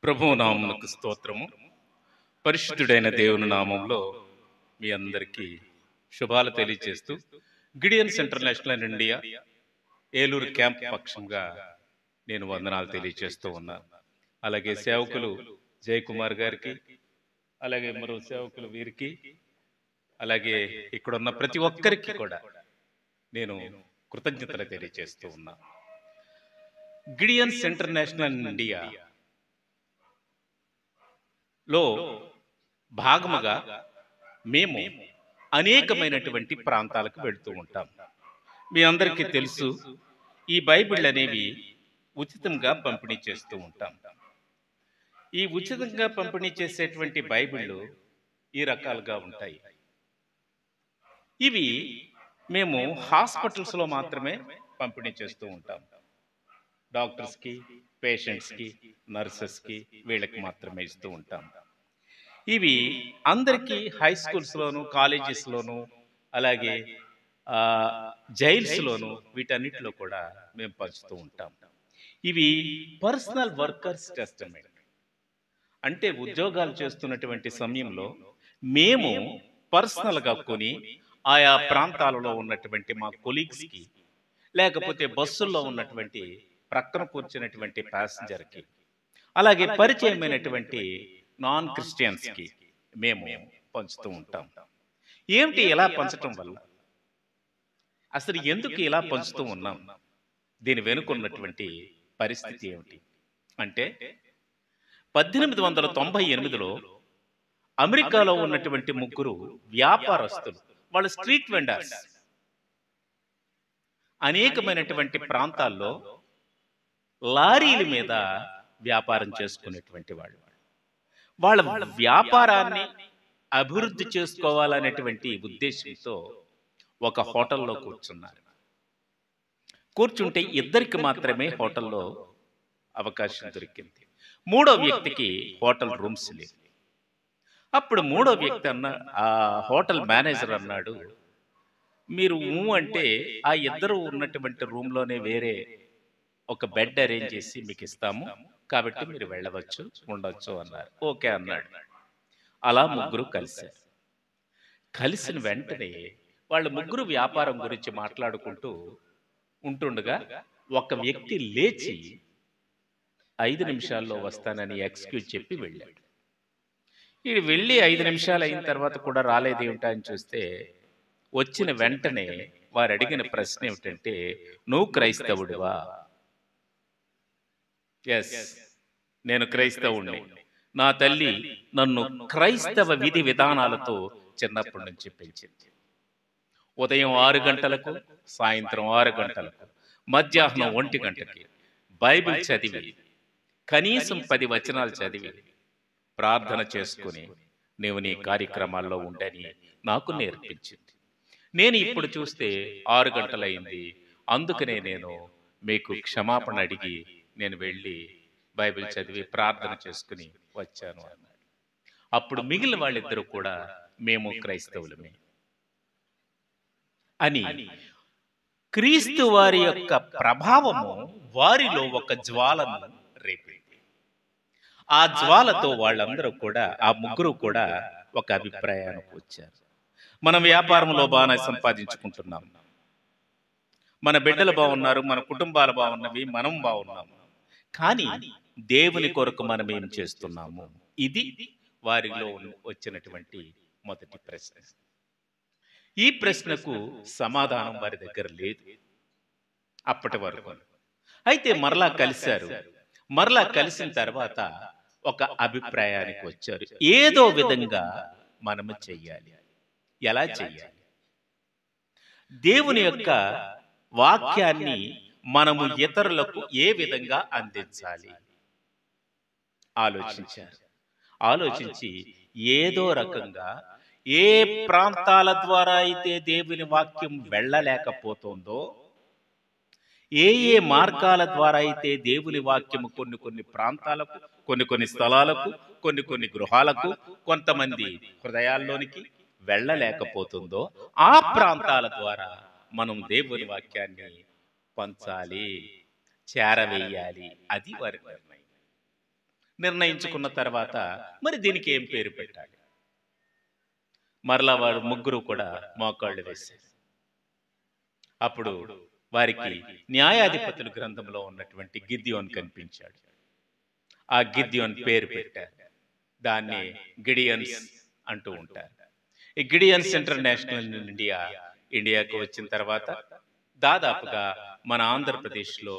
ప్రభువు నామమునకు స్తోత్రము. పరిశుద్ధుడైన దేవుని నామంలో మీ అందరికీ శుభాలు తెలియజేస్తూ Gideons international in India Eluru camp పక్షంగా నేను వందనాలు తెలియజేస్తూ ఉన్నాను. అలాగే సేవకులు జయకుమార్ గారికి, అలాగే మరో సేవకులు వీరికి, అలాగే ఇక్కడున్న ప్రతి ఒక్కరికి కూడా నేను కృతజ్ఞతలు తెలియజేస్తూ ఉన్నా. గిడియన్స్ ఇంటర్నేషనల్ ఇన్ ఇండియా లో భాగముగా మేము అనేకమైనటువంటి ప్రాంతాలకు వెళుతూ ఉంటాం. మీ అందరికీ తెలుసు, ఈ బైబిల్ అనేవి ఉచితంగా పంపిణీ చేస్తూ ఉంటాం. ఈ ఉచితంగా పంపిణీ చేసేటువంటి బైబిళ్ళు ఈ రకాలుగా ఉంటాయి. ఇవి మేము హాస్పిటల్స్లో మాత్రమే పంపిణీ చేస్తూ ఉంటాం. డాక్టర్స్కి, పేషెంట్స్కి, నర్సెస్కి, వీళ్ళకి మాత్రమే ఇస్తూ ఉంటాం. ఇవి అందరికీ హై స్కూల్స్లోను, కాలేజెస్లోను, అలాగే జైల్స్లోను, వీటన్నిటిలో కూడా మేము పంచుతూ ఉంటాం. ఇవి పర్సనల్ వర్కర్స్ టెస్టమెంట్, అంటే ఉద్యోగాలు చేస్తున్నటువంటి సమయంలో మేము పర్సనల్గా కొని ఆయా ప్రాంతాలలో ఉన్నటువంటి మా కొలీగ్స్కి, లేకపోతే బస్సుల్లో ఉన్నటువంటి ప్రక్కన కూర్చున్నటువంటి ప్యాసింజర్కి, అలాగే పరిచయమైనటువంటి నాన్ క్రిస్టియన్స్కి మేము పంచుతూ ఉంటాం. ఏమిటి ఇలా పంచటం వల్ల, అసలు ఎందుకు ఇలా పంచుతూ ఉన్నాం, దీని వెనుకున్నటువంటి పరిస్థితి ఏమిటి అంటే, 1898లో అమెరికాలో ఉన్నటువంటి ముగ్గురు వ్యాపారస్తులు, వాళ్ళు స్ట్రీట్ వెండర్స్, అనేకమైనటువంటి ప్రాంతాల్లో లారీల మీద వ్యాపారం చేసుకునేటువంటి వాళ్ళు. వాళ్ళ వ్యాపారాన్ని అభివృద్ధి చేసుకోవాలనేటువంటి ఉద్దేశంతో ఒక హోటల్లో కూర్చున్నారు. కూర్చుంటే ఇద్దరికి మాత్రమే హోటల్లో అవకాశం దొరికింది. మూడో వ్యక్తికి హోటల్ రూమ్స్ లేవు. అప్పుడు మూడో వ్యక్తి ఆ హోటల్ మేనేజర్ అన్నాడు, మీరు అంటే ఆ ఇద్దరు ఉన్నటువంటి రూమ్లోనే వేరే ఒక బెడ్ అరేంజ్ చేసి మీకు ఇస్తాము, కాబట్టి మీరు వెళ్ళవచ్చు, ఉండొచ్చు అన్నారు. ఓకే అన్నాడు. అలా ముగ్గురు కలిశారు. కలిసిన వెంటనే వాళ్ళ ముగ్గురు వ్యాపారం గురించి మాట్లాడుకుంటూ ఉంటుండగా ఒక వ్యక్తి లేచి 5 నిమిషాల్లో వస్తానని ఎక్స్క్యూజ్ చెప్పి వెళ్ళాడు. ఇది వెళ్ళి 5 నిమిషాలు అయిన తర్వాత కూడా రాలేదేమిటా అని చూస్తే, వచ్చిన వెంటనే వారు అడిగిన ప్రశ్న ఏమిటంటే, నువ్వు క్రైస్తవుడివా? ఎస్, నేను క్రైస్తవుణ్ణి. నా తల్లి నన్ను క్రైస్తవ విధి విధానాలతో చిన్నప్పటి నుంచి పెంచింది. ఉదయం 6 గంటలకు, సాయంత్రం 6 గంటలకు, మధ్యాహ్నం 1 గంటకి బైబిల్ చదివి, కనీసం 10 వచనాలు చదివి ప్రార్థన చేసుకుని నీవు నీ కార్యక్రమాల్లో ఉండని నాకు నేర్పించింది. నేను ఇప్పుడు చూస్తే 6 గంటలైంది, అందుకనే నేను మీకు క్షమాపణ అడిగి నేను వెళ్ళి బైబిల్ చదివి ప్రార్థన చేసుకుని వచ్చాను అన్నాడు. అప్పుడు మిగిలిన వాళ్ళిద్దరూ కూడా మేము క్రైస్తవులమే అని, క్రీస్తు వారి యొక్క ప్రభావము వారిలో ఒక జ్వాలను రేపింది. ఆ జ్వాలతో వాళ్ళందరూ కూడా, ఆ ముగ్గురు కూడా ఒక అభిప్రాయానికి వచ్చారు. మన వ్యాపారంలో బాగానే సంపాదించుకుంటున్నాం, మన బిడ్డలు బాగున్నారు, మన కుటుంబాలు బాగున్నవి, మనం బాగున్నాము, కానీ దేవుని కొరకు మనం ఏం చేస్తున్నాము? ఇది వారిలో వచ్చినటువంటి మొదటి ప్రశ్న. ఈ ప్రశ్నకు సమాధానం వారి దగ్గర లేదు అప్పటి వరకు. అయితే మరలా కలిశారు. మరలా కలిసిన తర్వాత ఒక అభిప్రాయానికి వచ్చారు. ఏదో విధంగా మనము చెయ్యాలి. ఎలా చెయ్యాలి? దేవుని యొక్క వాక్యాన్ని మనము ఇతరులకు ఏ విధంగా అందించాలి ఆలోచించారు. ఆలోచించి ఏదో రకంగా ఏ ప్రాంతాల ద్వారా అయితే దేవుని వాక్యం వెళ్ళలేకపోతుందో, ఏ ఏ మార్గాల ద్వారా అయితే దేవుని వాక్యము కొన్ని ప్రాంతాలకు, కొన్ని స్థలాలకు, కొన్ని గృహాలకు, కొంతమంది హృదయాల్లోనికి వెళ్ళలేకపోతుందో, ఆ ప్రాంతాల ద్వారా మనం దేవుని వాక్యాన్ని పంచాలి, చేరవేయాలి. అది వారి నిర్ణయం. నిర్ణయించుకున్న తర్వాత మరి దీనికి ఏం పేరు పెట్టాలి? మరలా వారు ముగ్గురు కూడా మోకాళ్ళు వేశారు. అప్పుడు వారికి న్యాయాధిపతుల గ్రంథంలో ఉన్నటువంటి గిద్యోన్ కనిపించాడు. ఆ గిద్యోన్ పేరు పెట్టారు. దాన్ని గిడియన్స్ అంటూ ఉంటారు. ఈ గిడియన్స్ ఇంటర్నేషనల్ ఇండియాకు వచ్చిన తర్వాత దాదాపుగా మన ఆంధ్రప్రదేశ్లో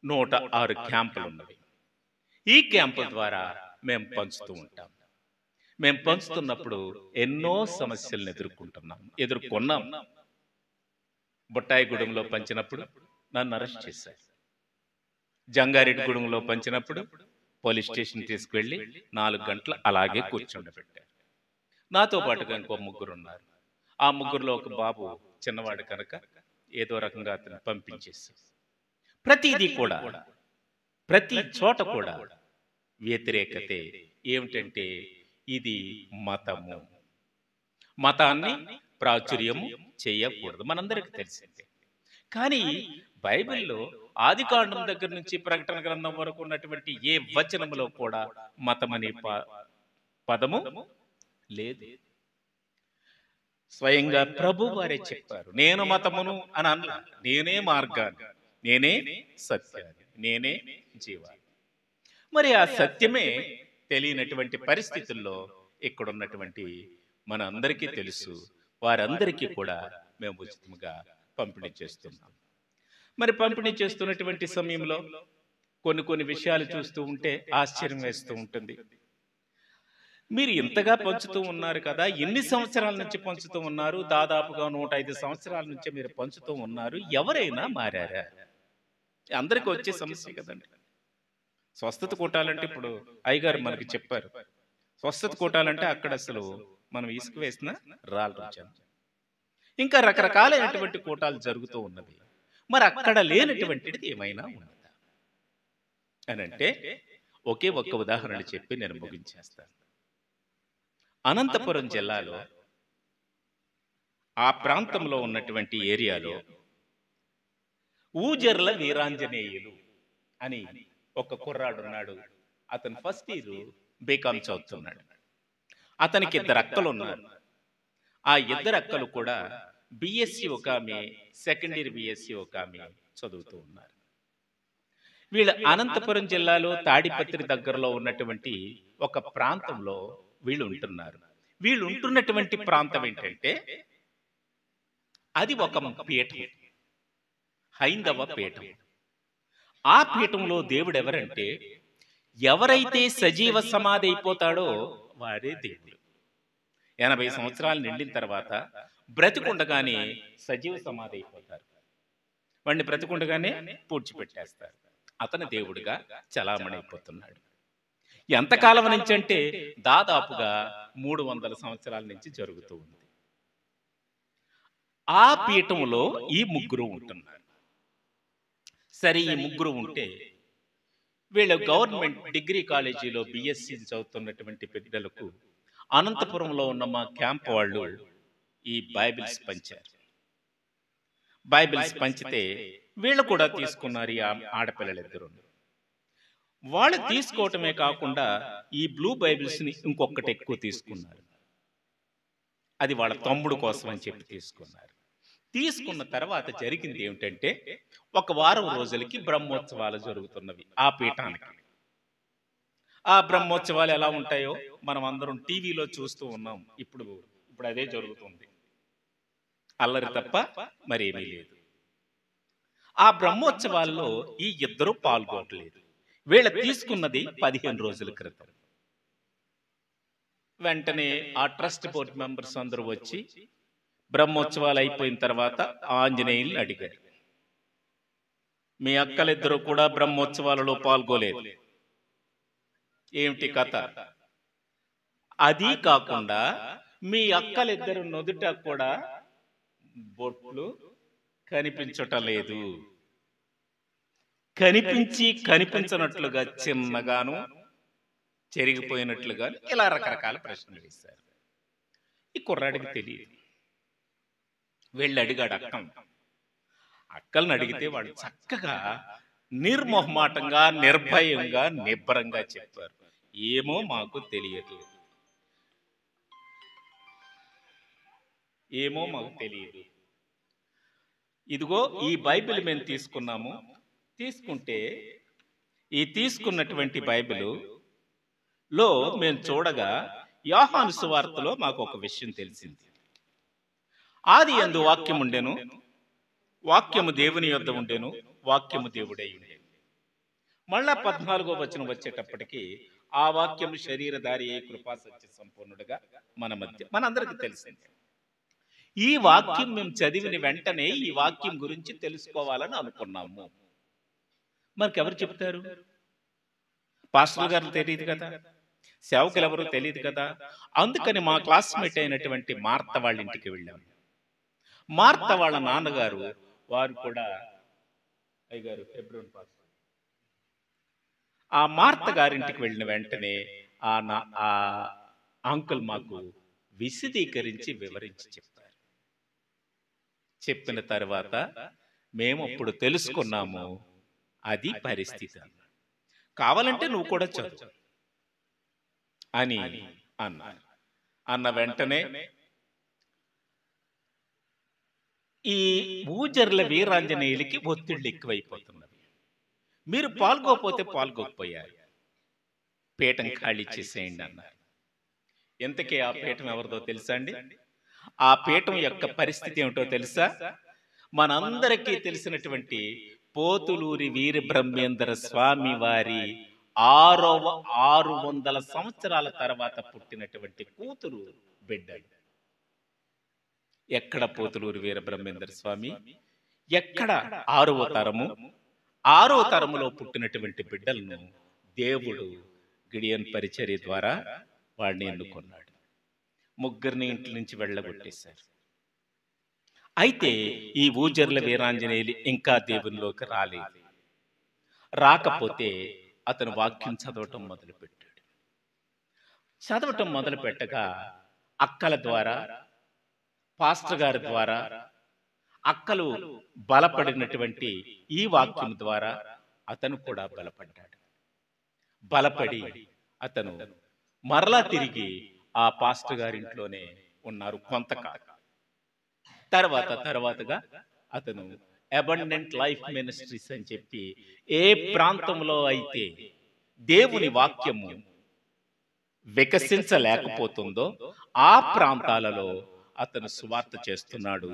106 క్యాంపులు ఉన్నవి. ఈ క్యాంపుల ద్వారా మేము పంచుతూ ఉంటాం. మేము పంచుతున్నప్పుడు ఎన్నో సమస్యలను ఎదుర్కొన్నాం. బొట్టాయిగూడెంలో పంచినప్పుడు నన్ను అరెస్ట్ చేశారు. జంగారెడ్డిగూడెంలో పంచినప్పుడు పోలీస్ స్టేషన్ తీసుకువెళ్ళి 4 గంటలు అలాగే కూర్చుండబెట్టారు. నాతో పాటుగా ఇంకో ముగ్గురు ఉన్నారు. ఆ ముగ్గురులో ఒక బాబు చిన్నవాడు కనుక ఏదో రకంగా అతను పంపించేసి, ప్రతిదీ కూడా ప్రతి చోట కూడా వ్యతిరేకతే. ఏమిటంటే ఇది మతము, మతాన్ని ప్రాచుర్యము చేయకూడదు, మనందరికీ తెలిసిందే. కానీ బైబిల్లో ఆదికాండం దగ్గర నుంచి ప్రకటన గ్రంథం వరకు ఉన్నటువంటి ఏ వచనములో కూడా మతం అనే పదము లేదు. స్వయంగా ప్రభు వారే చెప్పారు, నేను మతమును అని అన్నా, నేనే మార్గాన్ని, నేనే సత్యాన్ని, నేనే జీవాన్ని. మరి ఆ సత్యమే తెలియనటువంటి పరిస్థితుల్లో ఇక్కడున్నటువంటి మన అందరికీ తెలుసు, వారందరికీ కూడా మేము ఉచితంగా పంపిణీ చేస్తున్నాం. మరి పంపిణీ చేస్తున్నటువంటి సమయంలో కొన్ని విషయాలు చూస్తూ ఉంటే ఆశ్చర్యం వేస్తూ ఉంటుంది. మీరు ఇంతగా పంచుతూ ఉన్నారు కదా, ఎన్ని సంవత్సరాల నుంచి పంచుతూ ఉన్నారు? దాదాపుగా 105 సంవత్సరాల నుంచి మీరు పంచుతూ ఉన్నారు. ఎవరైనా మారారా? అందరికీ వచ్చే సమస్య కదండి. స్వస్థత కూటాలంటే ఇప్పుడు అయ్యగారు మనకి చెప్పారు, స్వస్థత కూటాలంటే అక్కడ అసలు మనం ఇసుక వేసిన రాళ్ళు వచ్చాను. ఇంకా రకరకాలైనటువంటి కూటాలు జరుగుతూ ఉన్నవి. మరి అక్కడ లేనటువంటిది ఏమైనా ఉన్నదా అని అంటే ఒకే ఒక్క ఉదాహరణ చెప్పి నేను ముగించేస్తాను. అనంతపురం జిల్లాలో ఆ ప్రాంతంలో ఉన్నటువంటి ఏరియాలో ఊజర్ల వీరాంజనేయులు అని ఒక కుర్రాడు ఉన్నాడు. అతను ఫస్ట్ ఇయర్ బీకాం చదువుతున్నాడు. అతనికి 2 అక్కలు ఉన్నారు. ఆ 2 అక్కలు కూడా బిఎస్సి ఒక ఆమె, సెకండ్ ఇయర్ బిఎస్సి ఒక ఆమె చదువుతూ ఉన్నారు. వీళ్ళు అనంతపురం జిల్లాలో తాడిపత్రి దగ్గరలో ఉన్నటువంటి ఒక ప్రాంతంలో వీళ్ళు ఉంటున్నారు. వీళ్ళు ఉంటున్నటువంటి ప్రాంతం ఏంటంటే అది ఒక పీఠం, హైందవ పీఠం. ఆ పీఠంలో దేవుడు ఎవరంటే ఎవరైతే సజీవ సమాధి అయిపోతాడో వారే దేవుడు. 80 సంవత్సరాలు నిండిన తర్వాత బ్రతికుండగానే సజీవ సమాధి అయిపోతారు. వాడిని బ్రతికుండగానే పూడ్చిపెట్టేస్తారు. అతను దేవుడిగా చలామణి అయిపోతున్నాడు. ఎంతకాలం నుంచి అంటే దాదాపుగా 300 సంవత్సరాల నుంచి జరుగుతూ ఉంది. ఆ పీఠంలో ఈ ముగ్గురు ఉంటున్నారు. సరే, ఈ ముగ్గురు ఉంటే వీళ్ళు గవర్నమెంట్ డిగ్రీ కాలేజీలో బిఎస్సి చదువుతున్నటువంటి పిల్లలకు అనంతపురంలో ఉన్న మా క్యాంప్ వాళ్ళు ఈ బైబిల్స్ పంచారు. బైబిల్స్ పంచితే వీళ్ళు కూడా తీసుకున్నారు. ఈ ఆడపిల్లలిద్దరు వాళ్ళు తీసుకోవటమే కాకుండా ఈ బ్లూ బైబిల్స్ ని ఇంకొకటి ఎక్కువ తీసుకున్నారు. అది వాళ్ళ తమ్ముడు కోసం అని చెప్పి తీసుకున్నారు. తీసుకున్న తర్వాత జరిగింది ఏమిటంటే 1 వారం రోజులకి బ్రహ్మోత్సవాలు జరుగుతున్నవి ఆ పీఠానికి. ఆ బ్రహ్మోత్సవాలు ఎలా ఉంటాయో మనం అందరం టీవీలో చూస్తూ ఉన్నాం. ఇప్పుడు అదే జరుగుతుంది. అల్లరి తప్ప మరేమీ లేదు. ఆ బ్రహ్మోత్సవాల్లో ఈ 2 పాల్గొనలేదు. వీళ్ళ తీసుకున్నది 15 రోజుల క్రితం. వెంటనే ఆ ట్రస్ట్ బోర్డు మెంబర్స్ అందరూ వచ్చి బ్రహ్మోత్సవాలు అయిపోయిన తర్వాత ఆంజనేయుల్ని అడిగారు, మీ అక్కలిద్దరూ కూడా బ్రహ్మోత్సవాలలో పాల్గొలేదు, ఏమిటి కథ? అది కాకుండా మీ అక్కలిద్దరు నుదుట కూడా బొట్లు కనిపించటం లేదు, కనిపించి కనిపించనట్లుగా చిన్నగాను చెరిగిపోయినట్లుగా ఇలా రకరకాల ప్రశ్నలు వేశారు. ఈ కుర్రాడికి తెలియదు. వెళ్ళి అడిగాడు అక్కల్ని అడిగితే వాడు చక్కగా నిర్మోహమాటంగా, నిర్భయంగా, నిబ్బరంగా చెప్పారు. ఏమో మాకు తెలియదు, ఏమో మాకు తెలియదు. ఇదిగో ఈ బైబిల్ మేము తీసుకున్నాము. తీసుకుంటే ఈ తీసుకున్నటువంటి బైబిలులో మేము చూడగా యోహాను సువార్తలో మాకు ఒక విషయం తెలిసింది. ఆది యందు వాక్యం ఉండెను, వాక్యము దేవుని యొద్ద ఉండెను, వాక్యము దేవుడై ఉండెను. మళ్ళా 14వ వచనం వచ్చేటప్పటికి ఆ వాక్యము శరీరధారి అయి కృపా సత్య సంపూర్ణుడుగా మన మధ్య, మనందరికీ తెలిసింది. ఈ వాక్యం మేము చదివిన వెంటనే ఈ వాక్యం గురించి తెలుసుకోవాలని అనుకున్నాము. మనకెవరు చెప్తారు? పాస్టర్ గారు తెలియదు కదా, సేవకులు ఎవరు తెలియదు కదా. అందుకని మా క్లాస్మేట్ అయినటువంటి మార్త వాళ్ళ ఇంటికి వెళ్ళాము. మార్త వాళ్ళ నాన్నగారు వారు కూడా అయ్యగారు హెబ్రోన్ పాస్టర్. ఆ మార్త గారింటికి వెళ్ళిన వెంటనే ఆ అంకుల్ మాకు విశదీకరించి వివరించి చెప్పారు. చెప్పిన తర్వాత మేము అప్పుడు తెలుసుకున్నాము అది పరిస్థితి. కావాలంటే నువ్వు కూడా చదువు అని అన్నారు. అన్న వెంటనే ఈ ఊజర్ల వీరాంజనేయులకి ఒత్తిళ్ళు ఎక్కువైపోతున్నవి. మీరు పాల్గొపోతే పాల్గొకపోయారు, పీఠం ఖాళీ చేసేయండి అన్నారు. ఎంతకీ ఆ పీఠం ఎవరిదో తెలుసా అండి? ఆ పీఠం యొక్క పరిస్థితి ఏమిటో తెలుసా? మనందరికీ తెలిసినటువంటి పోతులూరి వీర బ్రహ్మేంద్ర స్వామి వారి 600 సంవత్సరాల తర్వాత పుట్టినటువంటి కూతురు బిడ్డలు. ఎక్కడ పోతులూరి వీర బ్రహ్మేంద్ర స్వామి, ఎక్కడ 6వ తరము. 6వ తరములో పుట్టినటువంటి బిడ్డలను దేవుడు గిడియన్ పరిచర్య ద్వారా వాడిని ఎన్నుకున్నాడు. ముగ్గురిని ఇంటి నుంచి వెళ్ళగొట్టేశారు. అయితే ఈ ఊజర్ల వీరాంజనేయులు ఇంకా దేవునిలోకి రాలేదు. రాకపోతే అతను వాక్యం చదవటం మొదలుపెట్టాడు. చదవటం మొదలు పెట్టగా అక్కల ద్వారా, పాస్టర్ గారి ద్వారా, అక్కలు బలపడినటువంటి ఈ వాక్యం ద్వారా అతను కూడా బలపడ్డాడు. బలపడి అతను మరలా తిరిగి ఆ పాస్టర్ గారింట్లోనే ఉన్నారు కొంతకాలం. తర్వాతగా అతను అబండెంట్ లైఫ్ మినిస్ట్రీస్ అని చెప్పి ఏ ప్రాంతంలో అయితే దేవుని వాక్యము వికసించలేకపోతుందో ఆ ప్రాంతాలలో అతను సువార్త చేస్తున్నాడు.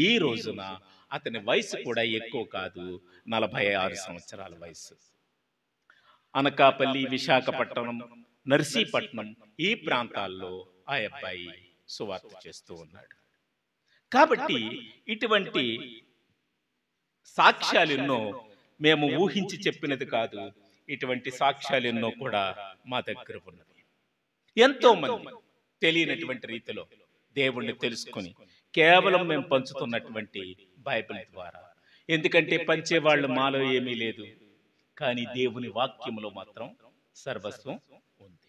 ఈ రోజున అతని వయసు కూడా ఎక్కువ కాదు, 46 సంవత్సరాల వయసు. అనకాపల్లి, విశాఖపట్నం, నర్సీపట్నం ఈ ప్రాంతాల్లో ఆ అబ్బాయి సువార్త చేస్తూ ఉన్నాడు. కాబట్టి ఇటువంటి సాక్ష్యాలు ఎన్నో మేము ఊహించి చెప్పినది కాదు, ఇటువంటి సాక్ష్యాలు ఎన్నో కూడా మా దగ్గర ఉన్నవి. ఎంతో మంది తెలియనటువంటి రీతిలో దేవుణ్ణి తెలుసుకుని కేవలం మేము పంచుతున్నటువంటి బైబిల్ ద్వారా. ఎందుకంటే పంచేవాళ్ళు మాలో ఏమీ లేదు, కానీ దేవుని వాక్యములో మాత్రం సర్వస్వం ఉంది.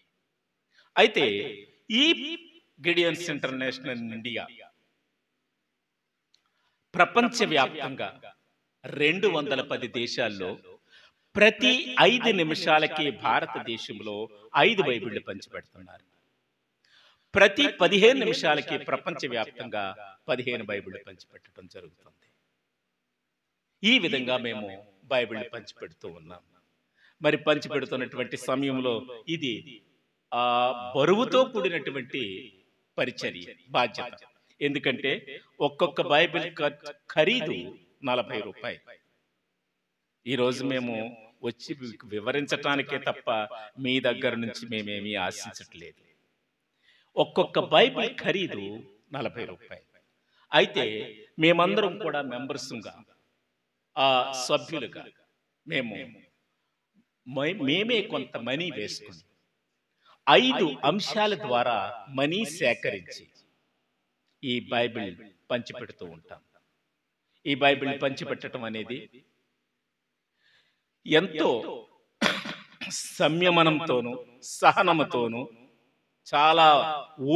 అయితే ఈ గిడియన్స్ ఇంటర్నేషనల్ ఇండియా ప్రపంచవ్యాప్తంగా 210 దేశాల్లో ప్రతి 5 నిమిషాలకి భారతదేశంలో 5 బైబిళ్లు పంచిపెడుతున్నారు. ప్రతి 15 నిమిషాలకి ప్రపంచవ్యాప్తంగా 15 బైబిళ్లు పంచిపెట్టడం జరుగుతుంది. ఈ విధంగా మేము బైబిళ్లు పంచిపెడుతూ ఉన్నాం. మరి పంచిపెడుతున్నటువంటి సమయంలో ఇది బరువుతో కూడినటువంటి పరిచర్య, బాధ్యత. ఎందుకంటే ఒక్కొక్క బైబిల్ ఖరీదు 40 రూపాయలు. ఈరోజు మేము వచ్చి వివరించటానికే తప్ప మీ దగ్గర నుంచి మేమేమీ ఆశించట్లేదు. ఒక్కొక్క బైబిల్ ఖరీదు 40 రూపాయలు. అయితే మేమందరం కూడా మెంబర్స్గా, సభ్యులుగా మేమే కొంత మనీ వేసుకుని 5 అంశాల ద్వారా మనీ సేకరించి ఈ బైబిల్ పంచిపెడుతూ ఉంటాం. ఈ బైబిల్ పంచిపెట్టడం అనేది ఎంతో సంయమనంతోనూ, సహనముతోనూ, చాలా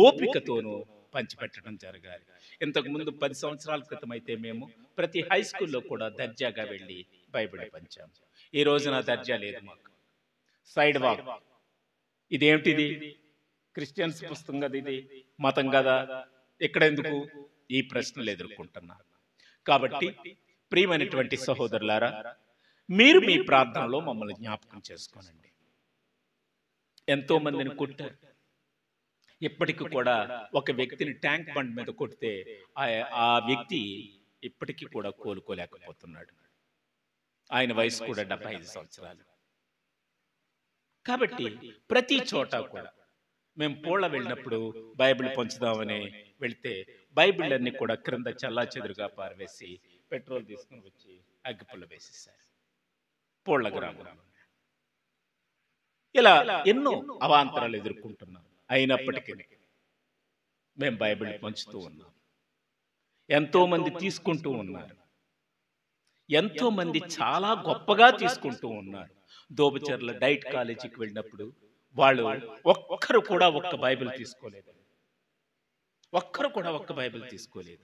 ఓపికతోనూ పంచిపెట్టడం జరగాలి. ఇంతకుముందు 10 సంవత్సరాల క్రితం అయితే మేము ప్రతి హై స్కూల్లో కూడా దర్జాగా వెళ్ళి బైబిల్ పంచాము. ఈ రోజున దర్జా లేదు మాకు. Side walk, ఇదేమిటిది? క్రిస్టియన్స్ పుస్తకం కదా, ఇది మతం కదా, ఎక్కడెందుకు? ఈ ప్రశ్నలు ఎదుర్కొంటున్నారు. కాబట్టి ప్రియమైనటువంటి సహోదరులారా, మీరు మీ ప్రార్థనలో మమ్మల్ని జ్ఞాపకం చేసుకోనండి. ఎంతో మందిని కొట్టారు. ఇప్పటికి కూడా ఒక వ్యక్తిని ట్యాంక్ బండ్ మీద కొడితే ఆ వ్యక్తి ఇప్పటికీ కూడా కోలుకోలేకపోతున్నాడు. ఆయన వయసు కూడా 75 సంవత్సరాలు. కాబట్టి ప్రతి చోట కూడా మేము పోళ్ళ వెళ్ళినప్పుడు బైబిల్ పంచుదామని వెళ్తే బైబిల్ అన్ని కూడా క్రింద చల్లా చెదురుగా పారవేసి పెట్రోల్ తీసుకుని వచ్చి అగ్గిపుల్ల వేసేసారు పోళ్ళ గ్రామంలో. ఇలా ఎన్నో అవాంతరాలు ఎదుర్కొంటున్నాం. అయినప్పటికీ మేము బైబిల్ పంచుతూ ఉన్నాం. ఎంతో మంది తీసుకుంటూ ఉన్నారు. ఎంతో మంది చాలా గొప్పగా తీసుకుంటూ ఉన్నారు. దోబచర్ల డైట్ కాలేజీకి వెళ్ళినప్పుడు వాళ్ళు ఒక్కరు కూడా ఒక్క బైబిల్ తీసుకోలేదు. ఒక్కరు కూడా ఒక్క బైబిల్ తీసుకోలేదు.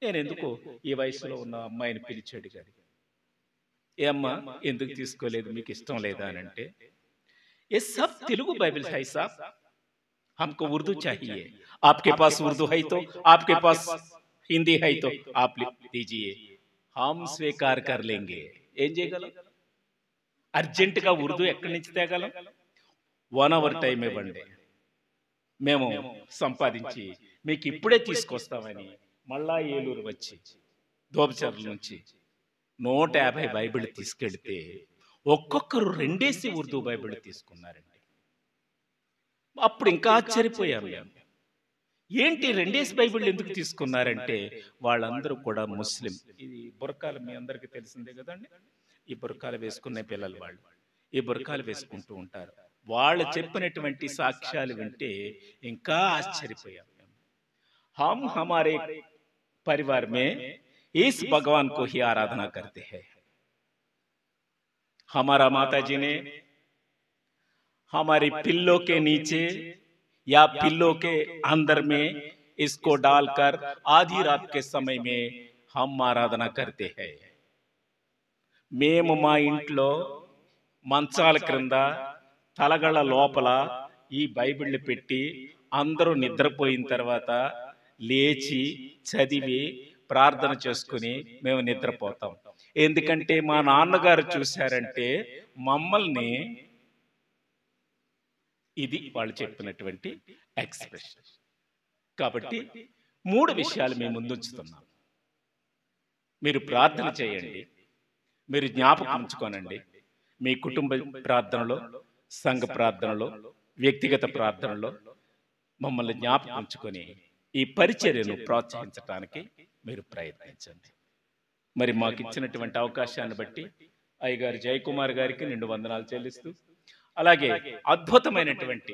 నేను ఎందుకో ఈ వయసులో ఉన్న అమ్మాయిని పిలిచి అడిగాను, ఏ అమ్మ ఎందుకు తీసుకోలేదు, మీకు ఇష్టం లేదా అని అంటే, ये सब तेलुगु बाइबल है साहब, हमको उर्दू चाहिए, आपके पास उर्दू है तो, आपके पास हिंदी है तो आप लिख दीजिए, हम स्वीकार कर लेंगे. ఏం చేయగలం? అర్జెంటుగా ఉర్దూ ఎక్కడి నుంచి తేగలం? 1 అవర్ టైం ఇవ్వండి, మేము సంపాదించి మీకు ఇప్పుడే తీసుకొస్తామని మళ్ళా ఏలూరు వచ్చి దోబచర్ల నుంచి 150 బైబిల్ తీసుకెళ్తే ఒక్కొక్కరు 2 ఉర్దూ బైబిల్ తీసుకున్నారండి. అప్పుడు ఇంకా ఆశ్చర్యపోయాము. ఏంటి 2 బైబిల్ ఎందుకు తీసుకున్నారంటే వాళ్ళందరూ కూడా ముస్లిం. ఇది బుర్కాలు మీ అందరికీ తెలిసిందే కదండి. ఈ బుర్కాలు వేసుకునే పిల్లలు వాళ్ళు ఈ బుర్కాలు వేసుకుంటూ ఉంటారు. వాళ్ళు చెప్పినటువంటి సాక్ష్యాలు వింటే ఇంకా ఆశ్చర్యపోయాము. हम हमारे परिवार में इस भगवान को ही आराधना करते हैं. हमारा माता जी ने हमारी पिल्लों के नीचे या पिल्लों के अंदर में इसको डालकर आधी रात के समय में हम आराधना करते हैं. మేము మా ఇంట్లో మంచాల క్రింద తలగళ్ళ లోపల ఈ బైబిల్ పెట్టి అందరూ నిద్రపోయిన తర్వాత లేచి చదివి ప్రార్థన చేసుకుని మేము నిద్రపోతాం. ఎందుకంటే మా నాన్నగారు చూశారంటే మమ్మల్ని, ఇది వాళ్ళు చెప్పినటువంటి ఎక్స్ప్రెషన్. కాబట్టి 3 విషయాలు మేము ముందుంచుతున్నాం. మీరు ప్రార్థన చేయండి, మీరు జ్ఞాపకం ఉంచుకోనండి. మీ కుటుంబ ప్రార్థనలో, సంఘ ప్రార్థనలో, వ్యక్తిగత ప్రార్థనలో మమ్మల్ని జ్ఞాపకం ఉంచుకొని ఈ పరిచర్యను ప్రోత్సహించడానికి మీరు ప్రయత్నించండి. మరి మాకు ఇచ్చినటువంటి అవకాశాన్ని బట్టి అయ్యగారు జయకుమార్ గారికి నిండు వందనాలు చెల్లిస్తూ, అలాగే అద్భుతమైనటువంటి